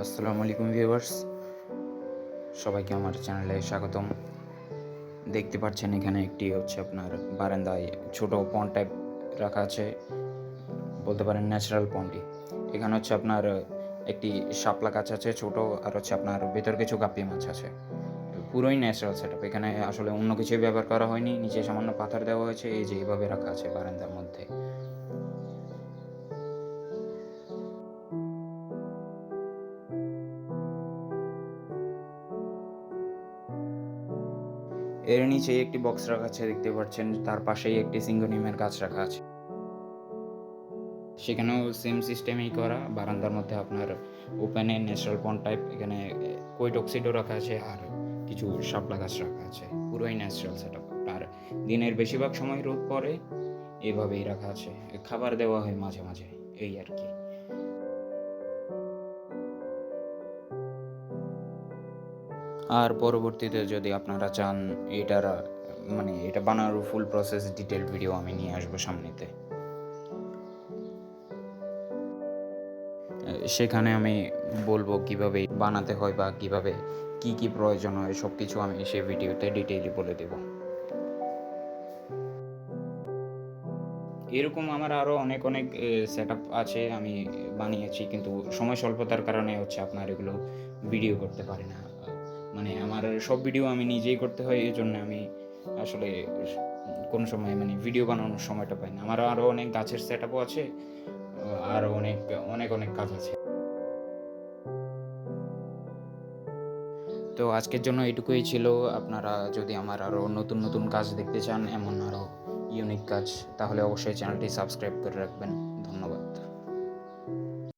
আসসালামু আলাইকুম ভিউয়ার্স, সবাইকে আমার চ্যানেলে স্বাগতম। দেখতে পাচ্ছেন এখানে একটি আপনার বারান্দায় ছোট পন্ড টাইপ রাখা আছে, বলতে পারেন ন্যাচারাল পন্ডই। এখানে আপনার একটি শাপলা গাছ আছে ছোট, আর আপনার ভেতর কিছু গাপ্পি মাছ আছে। পুরোই ন্যাচারাল সেটআপ। এখানে আসলে অন্য কিছুই ব্যবহার করা হয়নি। নিচে সামান্য পাথর দেওয়া হয়েছে, এই যে এইভাবে রাখা আছে বারান্দার মধ্যে। এর নিচেই একটি বক্স রাখা আছে দেখতে পাচ্ছেন, তার পাশেই একটি সিঙ্গোনিয়ামের গাছ রাখা আছে। সেখানেও সেম সিস্টেমেই করা। বারান্দার মধ্যে আপনার ওপেনে ন্যাচারাল পন্ড টাইপ, এখানে কোয়েট অক্সিডও রাখা আছে আর কিছু শাপলা গাছ রাখা আছে। পুরোই ন্যাচারাল সেটআপ। আর দিনের বেশিরভাগ সময় রোদ পড়ে, এভাবেই রাখা আছে। খাবার দেওয়া হয় মাঝে মাঝে, এই আর কি। আর পরবর্তীতে যদি আপনারা চান এটার এটা বানানোর ফুল প্রসেস ডিটেল ভিডিও আমি নিয়ে আসবো সামনেতে। সেখানে আমি বলবো কিভাবে বানাতে হয় বা কিভাবে কি প্রয়োজন হয়, সব কিছু আমি সেই ভিডিওতে ডিটেইলি বলে দেব। এরকম আমার আরও অনেক সেটআপ আছে, আমি বানিয়েছি, কিন্তু সময় স্বল্পতার কারণে আপনার এগুলো ভিডিও করতে পারি না। আমার সব ভিডিও আমি নিজেই করতে হয়, এই জন্য আমি আসলে কোনো সময় ভিডিও বানানোর সময়টা পাই না। আমার আরও অনেক গাছের সেটআপও আছে, আরও অনেক কাজ আছে। তো আজকের জন্য এটুকুই ছিল। আপনারা যদি আমার আরও নতুন কাজ দেখতে চান, এমন আরও ইউনিক কাজ, তাহলে অবশ্যই চ্যানেলটি সাবস্ক্রাইব করে রাখবেন।